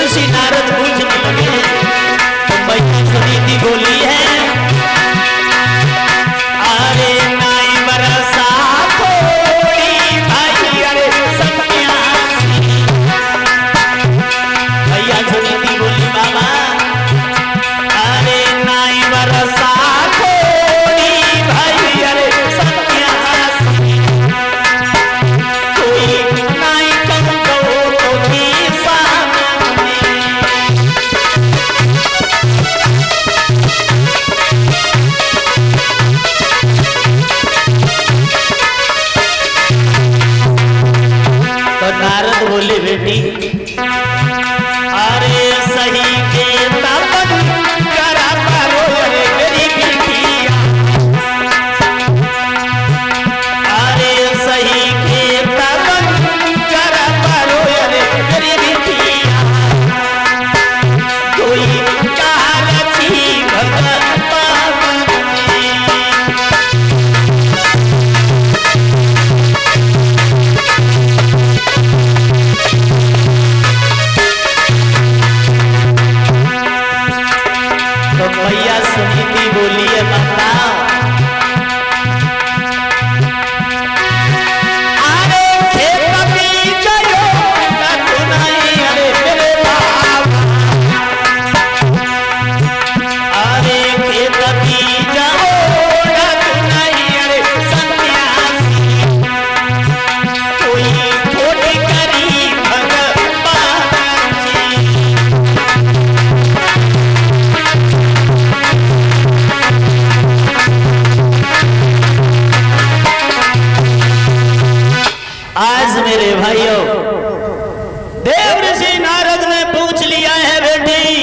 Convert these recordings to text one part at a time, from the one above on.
ऋषि नारद पूछने लगे तो मैया सुनीति बोली है, अरे नाई बरसा थोड़ी भाई अरे सन्यासी। मैया सुनीति बोली बाबा अरे नाई बरसा थोड़ी भाई अरे सन्यासी। कोई नाई कम तो की सामने। तो नारद बोले बेटी अरे सही के तपन करा पारो अरे मेरी बिटिया। अरे सही के तपन करा पारो अरे मेरी बिटिया। कोई कारची भगत तो मैया सुनीति बोलिए माता अरे खेत बीज यो नहीं अरे मेरे बाबा। अरे खेत बीज नहीं अरे सन्यासी। कोई थोड़ी करी भगवान जी। आज मेरे भाइयों देव ऋषि नारद ने पूछ लिया है बेटी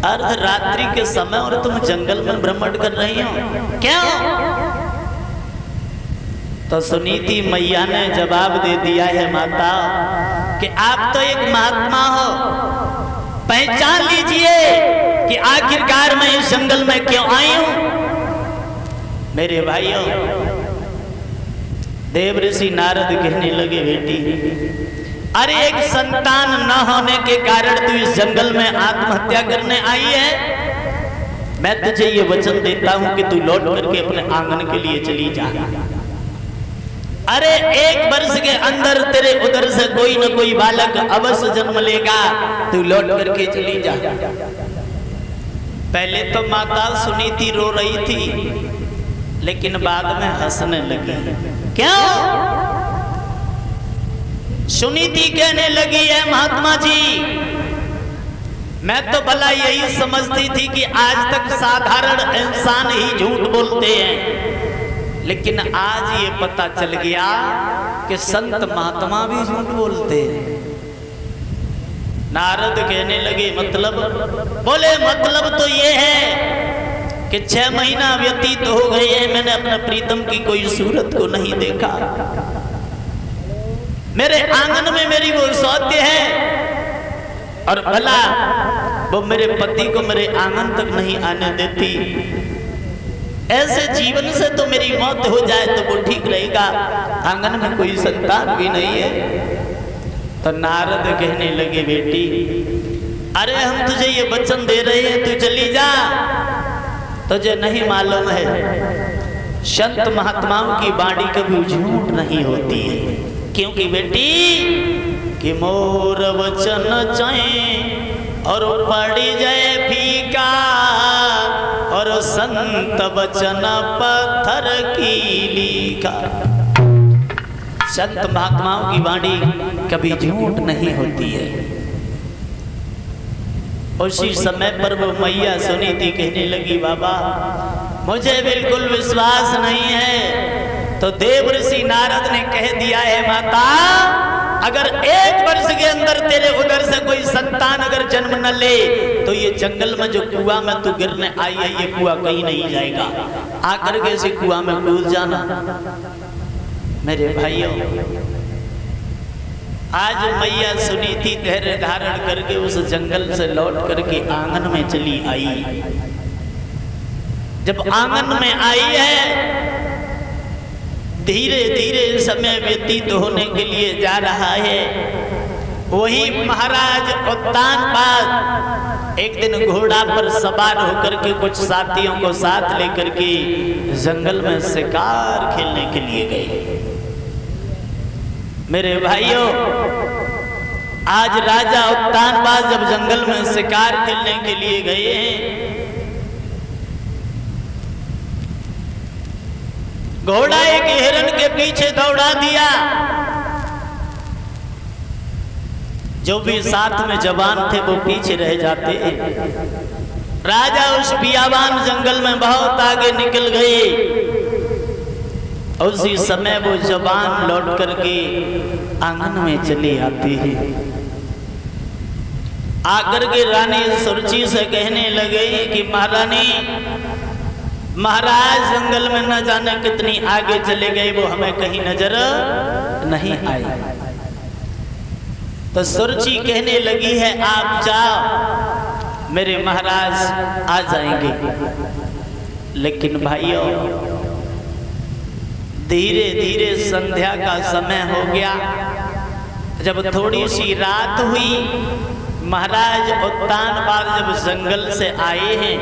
अर्धरात्रि के समय और तुम जंगल में भ्रमण कर रही हो क्यों? तो सुनीति मैया ने जवाब दे दिया है माता कि आप तो एक महात्मा हो, पहचान लीजिए कि आखिरकार मैं इस जंगल में क्यों आई हूं। मेरे भाइयों देव ऋषि नारद कहने लगे बेटी अरे एक संतान न होने के कारण तू इस जंगल में आत्महत्या करने आई है। मैं तुझे ये वचन देता हूं कि तू लौट करके अपने आंगन के लिए चली जा। अरे 1 वर्ष के अंदर तेरे उधर से कोई न कोई बालक अवश्य जन्म लेगा, तू लौट करके चली जा। पहले तो माता सुनीति रो रही थी लेकिन बाद में हंसने लगी। क्यों? सुनीति कहने लगी है महात्मा जी मैं तो भला यही समझती थी कि आज तक साधारण इंसान ही झूठ बोलते हैं, लेकिन आज ये पता चल गया कि संत महात्मा भी झूठ बोलते हैं। नारद कहने लगे मतलब? बोले मतलब तो ये है कि 6 महीना व्यतीत हो गए हैं, मैंने अपने प्रीतम की कोई सूरत को नहीं देखा। मेरे आंगन में मेरी वो सौत्य है और भला वो मेरे पति को मेरे आंगन तक नहीं आने देती। ऐसे जीवन से तो मेरी मौत हो जाए तो वो ठीक रहेगा, आंगन में कोई संतान भी नहीं है। तो नारद कहने लगे बेटी अरे हम तुझे ये वचन दे रहे हैं तू चली जा। तुझे नहीं मालूम है संत महात्माओं की वाणी कभी झूठ नहीं होती है, क्योंकि बेटी कि मोर वचन चाहे और पड़ी जाए फीका और संत वचन पत्थर की लीका। संत महात्माओं की वाणी कभी झूठ नहीं होती है। उसी समय पर वो मैया सुनीति कहने लगी बाबा मुझे बिल्कुल विश्वास नहीं है। तो देव ऋषि नारद ने कह दिया है माता अगर 1 वर्ष के अंदर तेरे उधर से कोई संतान अगर जन्म न ले तो ये जंगल में जो कुआं में तू गिरने आई है ये कुआं कहीं नहीं जाएगा, आकर के इसी कुआं में कूद जाना। मेरे भाइयों आज मैया सुनीति धैर्य धारण करके उस जंगल से लौट करके आंगन में चली आई। जब आंगन में आई है धीरे धीरे समय व्यतीत होने के लिए जा रहा है। वही महाराज उत्तानपाद एक दिन घोड़ा पर सवार होकर के कुछ साथियों को साथ लेकर के जंगल में शिकार खेलने के लिए गए। मेरे भाइयों, आज राजा उत्तानपाद जब जंगल में शिकार खेलने के लिए गए हैं, घोड़ा एक हिरण के पीछे दौड़ा दिया। जो भी साथ में जवान थे वो पीछे रह जाते। राजा उस बियाबान जंगल में बहुत आगे निकल गए। उसी समय वो जवान लौट करके आंगन में चली आती है। आकर के रानी सुरुचि से कहने लगे कि महारानी, महाराज जंगल में न जाने कितनी आगे चले गए, वो हमें कहीं नजर नहीं आई। तो सुरुचि कहने लगी है आप जाओ, मेरे महाराज आ जाएंगे। लेकिन भाइयों, धीरे धीरे संध्या का समय हो गया। जब थोड़ी सी रात हुई, महाराज उत्तानपाद जब जंगल से आए हैं,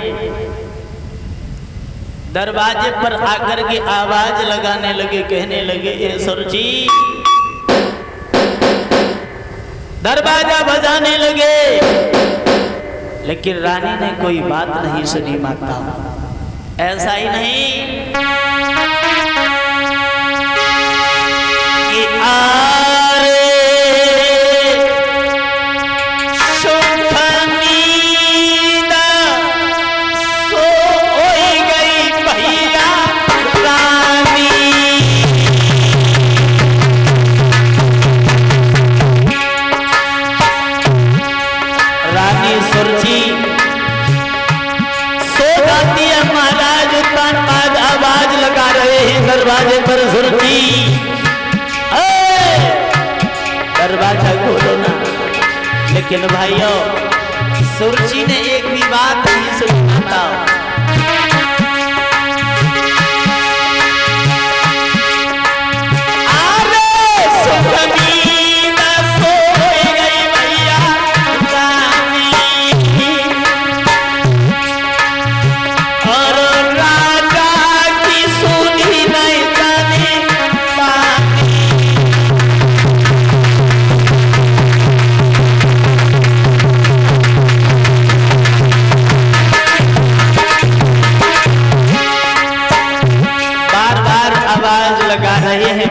दरवाजे पर आकर के आवाज लगाने लगे, कहने लगे सुरुचि, दरवाजा बजाने लगे। लेकिन रानी ने कोई बात नहीं सुनी। माता, ऐसा ही नहीं कि दरवाजे पर सुरुचि, दरवाजा खोलो ना। लेकिन भाइयों, सुरुचि ने एक भी बात नहीं सुनी। था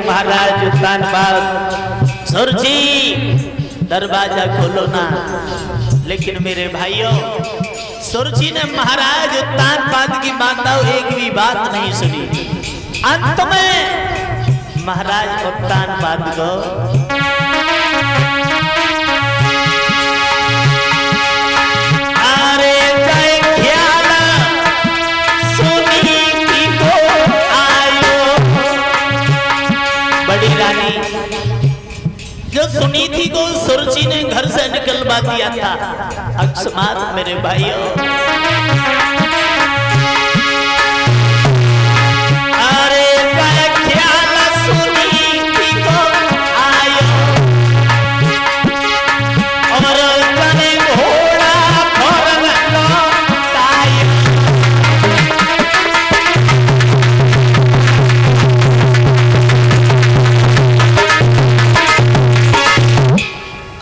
महाराज उत्तानपाद, सुरुचि दरवाजा खोलो ना। लेकिन मेरे भाइयों, सुरुचि ने महाराज उत्तानपाद की माताओं एक भी बात नहीं सुनी। अंत में महाराज उत्तानपाद को जो सुनीति को सुरुचि ने घर से निकलवा दिया था। अकस्मात मेरे भाइयों, अरे ख्याल सुनीति को आयो और तने घोड़ा फौरन लौटायो।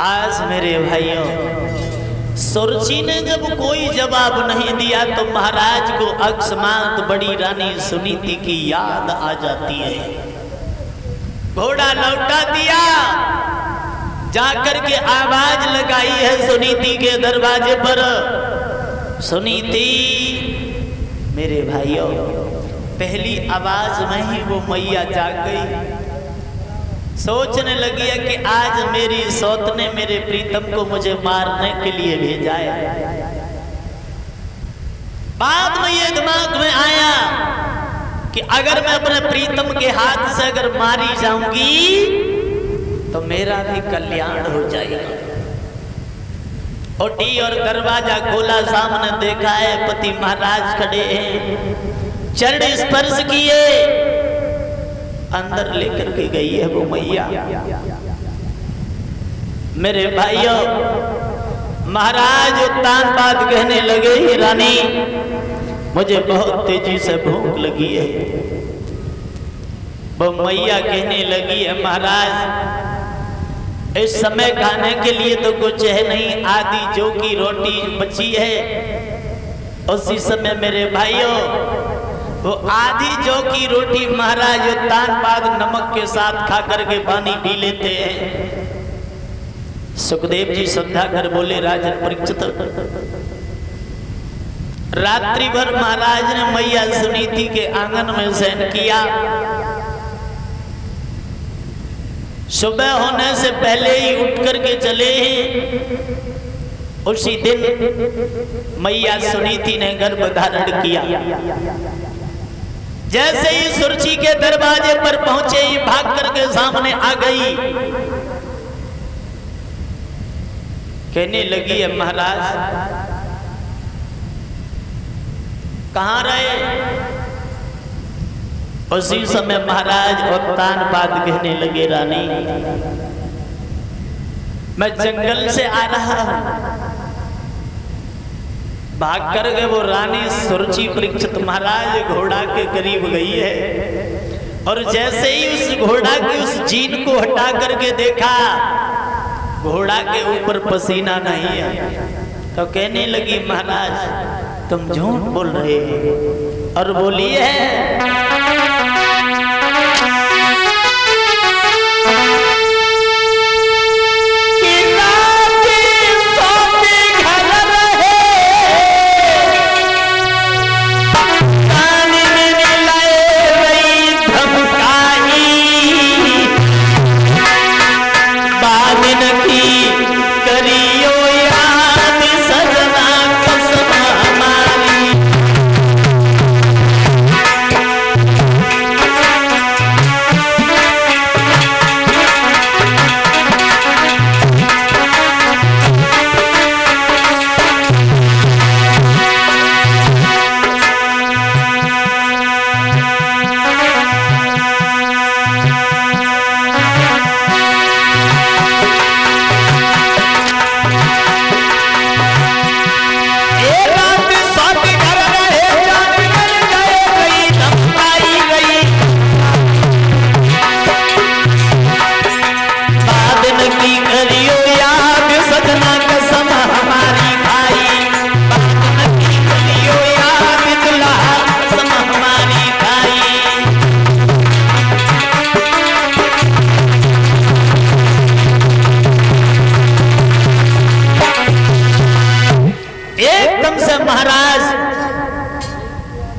आज मेरे भाइयों, सुरुचि ने जब कोई जवाब नहीं दिया तो महाराज को अकस्मात बड़ी रानी सुनीति की याद आ जाती है। घोड़ा लौटा दिया, जाकर के आवाज लगाई है सुनीति के दरवाजे पर। सुनीति, मेरे भाइयों, पहली आवाज में ही वो मैया जाग गई। सोचने लगी है कि आज मेरी सौत ने मेरे प्रीतम को मुझे मारने के लिए भेजा है। बाद में ये दिमाग में आया कि अगर मैं अपने प्रीतम के हाथ से अगर मारी जाऊंगी तो मेरा भी कल्याण हो जाएगा। उठी और दरवाजा खोला, सामने देखा है पति महाराज खड़े हैं। चरण स्पर्श किए, अंदर लेकर के गई है वो मैया। मेरे भाइयों, महाराज उत्तान बाद कहने लगे, ही रानी मुझे बहुत तेजी से भूख लगी है। वो मैया कहने लगी है, महाराज इस समय खाने के लिए तो कुछ है नहीं, आधी जौ की रोटी बची है। उसी समय मेरे भाइयों वो आधी जौ की रोटी महाराज उत्तान बाद नमक के साथ खा करके पानी पी लेते हैं। सुखदेव जी श्रद्धा कर बोले, राजन परीक्षित, रात्रि भर महाराज ने मैया सुनीति के आंगन में शयन किया। सुबह होने से पहले ही उठ करके चले हैं। उसी दिन मैया सुनीति ने गर्भ धारण किया। जैसे ही सुरची के दरवाजे पर पहुंचे ही भाग करके सामने आ गई। कहने लगी है, महाराज कहां रहे? उसी समय महाराज उत्तान बाद कहने लगे, रानी मैं जंगल से आ रहा हूं। भाग कर गए वो रानी सुरची परीक्षित महाराज घोड़ा के करीब गई है और जैसे ही उस घोड़ा की उस जीन को हटा करके देखा, घोड़ा के ऊपर पसीना नहीं है, तो कहने लगी, महाराज तुम झूठ बोल रहे हो। और बोली है,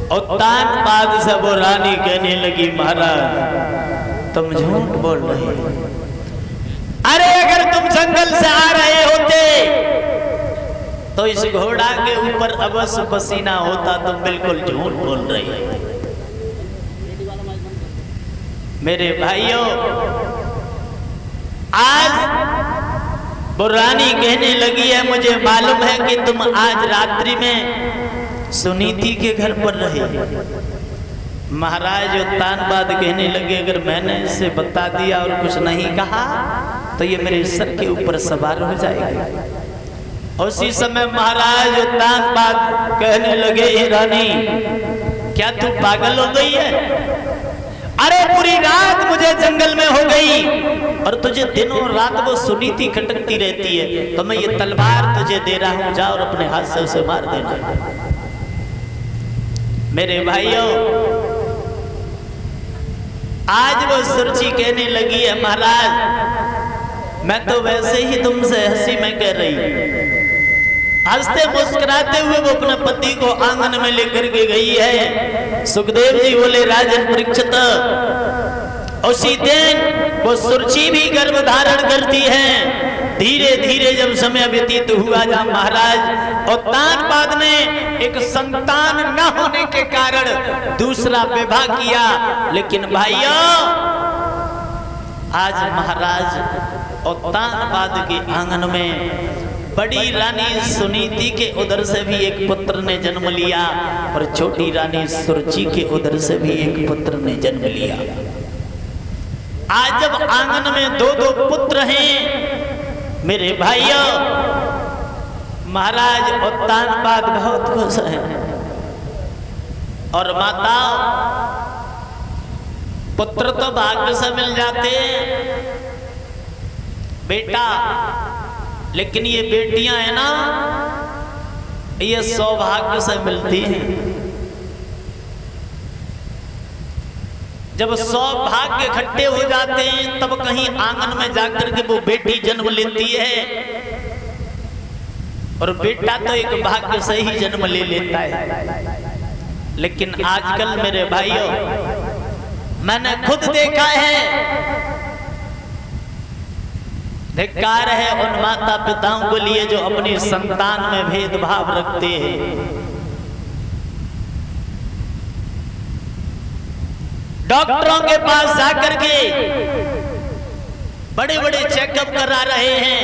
उत्तान बाद से वो रानी कहने लगी, महाराज तुम झूठ बोल रहे हो। अरे अगर तुम जंगल से आ रहे होते तो इस घोड़ा के ऊपर अवश्य पसीना होता। तुम बिल्कुल झूठ बोल रहे हो। मेरे भाइयों, आज वो रानी कहने लगी है, मुझे मालूम है कि तुम आज रात्रि में सुनीति के घर पर रहे। महाराज उत्तान बाद कहने लगे, अगर मैंने इसे बता दिया और कुछ नहीं कहा तो ये मेरे सर के ऊपर सवार हो जाएगा। उसी समय महाराज उत्तान बाद कहने लगे, हे रानी क्या तू पागल हो गई है? अरे पूरी रात मुझे जंगल में हो गई और तुझे दिनों रात वो सुनीति खटकती रहती है, तो मैं ये तलवार तुझे दे रहा हूं, जा और अपने हाथ से उसे मार देना। मेरे भाइयों, आज वो सुरची कहने लगी है, महाराज मैं तो वैसे ही तुमसे हंसी में कह रही हूं। हंसते मुस्कुराते हुए वो अपने पति को आंगन में लेकर के गई है। सुखदेव जी बोले, राजन परीक्षित, उसी दिन वो सुरची भी गर्भ धारण करती है। धीरे धीरे जब समय व्यतीत हुआ, जब महाराज उत्तान बाद ने एक संतान न होने के कारण दूसरा विवाह किया, लेकिन भाइयों आज महाराज उत्तान बाद के आंगन में बड़ी रानी सुनीति के उदर से भी एक पुत्र ने जन्म लिया और छोटी रानी सुरची के उदर से भी एक पुत्र ने जन्म लिया। आज जब आंगन में दो दो पुत्र हैं, मेरे भाइयों, महाराज उत्तानपाद बहुत खुश है और माताओं, पुत्र तो भाग्य से मिल जाते हैं बेटा, लेकिन ये बेटियां है ना, ये सौभाग्य से मिलती हैं। जब सौभाग्य इकट्ठे हो जाते हैं तब कहीं आंगन में जाकर के वो बेटी जन्म लेती है, और बेटा तो एक भाग्य से ही जन्म ले लेता है। लेकिन आजकल मेरे भाइयों, मैंने खुद देखा है, धिक्कार है उन माता पिताओं को लिए जो अपनी संतान में भेदभाव रखते हैं। डॉक्टरों के पास जाकर के बड़े बड़े चेकअप करा रहे हैं,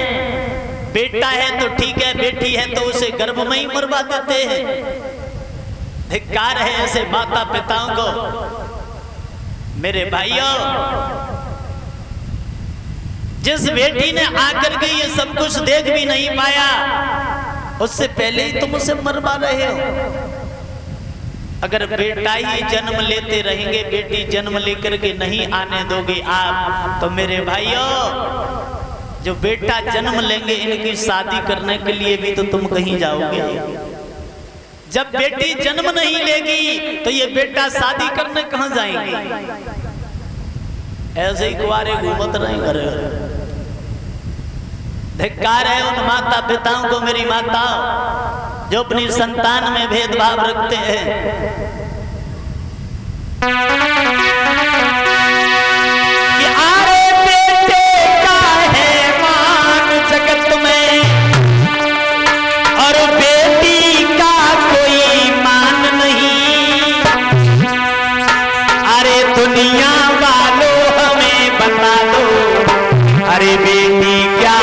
बेटा है तो ठीक है, बेटी है तो उसे गर्भ में ही मरवा देते हैं। धिक्कार है ऐसे माता पिताओं को। मेरे भाइयों, जिस बेटी ने आकर के ये सब कुछ देख भी नहीं पाया, उससे पहले ही तुम उसे मरवा रहे हो। अगर बेटा ही जन्म लेते रहेंगे, बेटी जन्म लेकर के नहीं आने दोगे आप, तो मेरे भाइयों, जो बेटा जन्म लेंगे इनकी शादी करने के लिए भी तो तुम कहीं जाओगे। जब बेटी जन्म नहीं लेगी तो ये बेटा शादी करने कहां जाएंगे? ऐसे ही कुआरे घूमत नहीं करे। धिक्कार है उन माता पिताओं को, मेरी माता, जो अपनी संतान में भेदभाव रखते हैं। कि आरे बेटे का है मान जगत में, और बेटी का कोई मान नहीं। अरे दुनिया वालों हमें बता दो, अरे बेटी क्या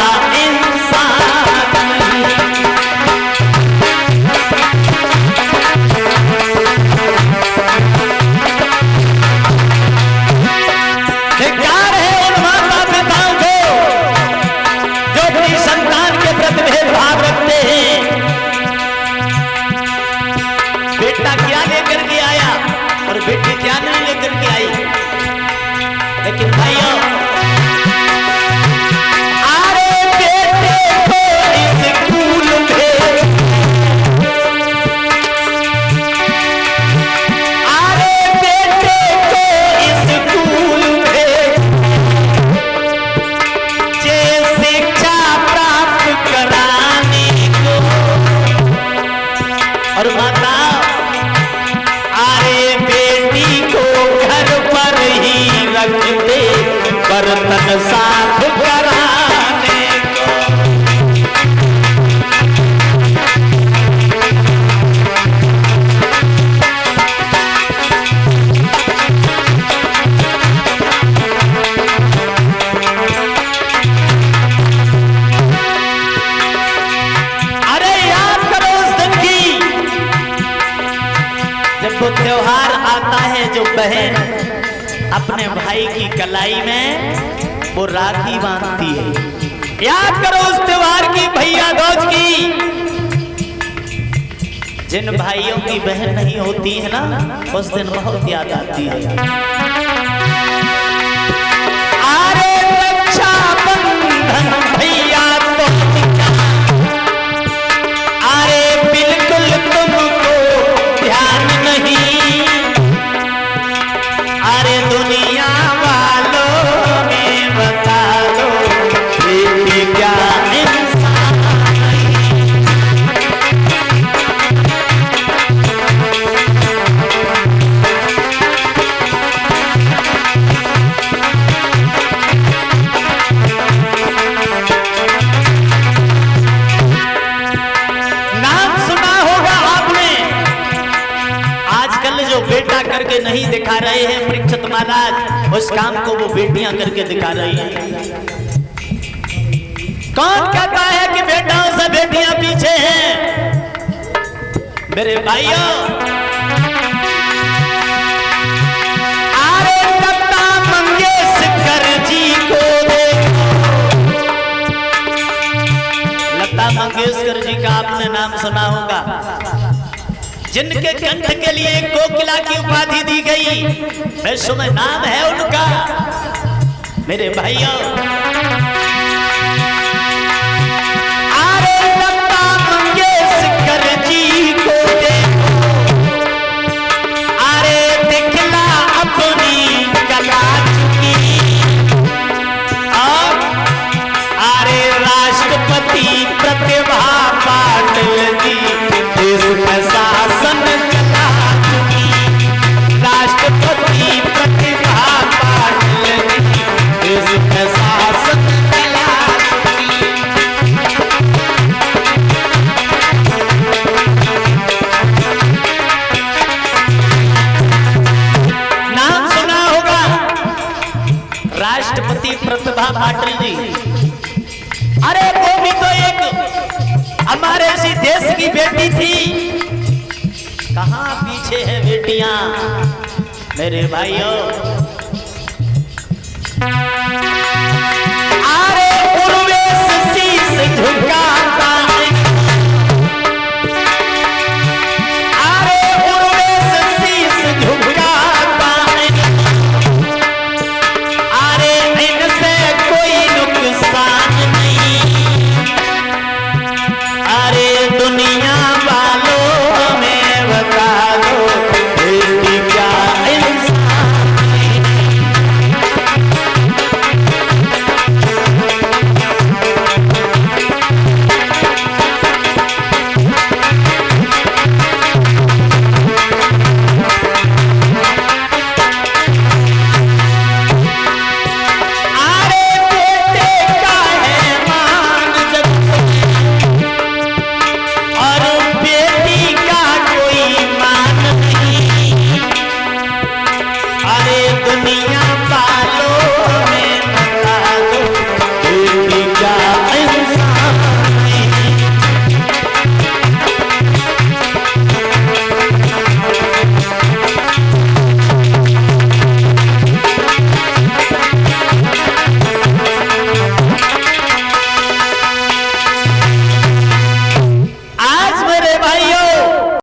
बेटी क्या नहीं लेकर के आई। लेकिन भाइयों, अरे बेटे को स्कूल भेज, अरे बेटे को स्कूल भेज, जे शिक्षा प्राप्त कराने को। और माता, रखते बर्तन साफ कराने को। अरे याद करो उस दिन की, जब वो त्योहार आता है, जो बहन अपने भाई की कलाई में वो राखी बांधती है। याद करो उस त्योहार की, भैया दूज की। जिन भाइयों की बहन नहीं होती है ना, उस दिन बहुत याद आती है। अरे रक्षा बंधन भैया तो, अरे बिल्कुल तुमको ध्यान नहीं। अरे दुनिया वालों में बता दो, बेटी क्या इंसान नाम सुना होगा आपने। आजकल जो बेटा करके नहीं दिखा रहे हैं परीक्षित महाराज, उस काम को वो बेटियां करके दिखा रही हैं। कौन कहता है कि बेटाओं से बेटियां पीछे हैं? मेरे भाइयों, अरे लता मंगेशकर जी को देखो, जिनके कंठ के लिए कोकिला की उपाधि दी गई, विश्व में नाम है उनका। मेरे भाइयों, अरे लता मंगेशकर जी को देखो, अरे दिखला अपनी कला की, और अरे राष्ट्रपति प्रतिभा पाटिल जी देश में शासन चला चुकी। राष्ट्रपति प्रतिभा पाटिल जी देश में शासन चला चुकी। नाम सुना होगा राष्ट्रपति प्रतिभा पाटिल जी। अरे वो भी तो एक हमारे इसी देश की बेटी थी। कहां पीछे है बेटियां? मेरे भाइयों,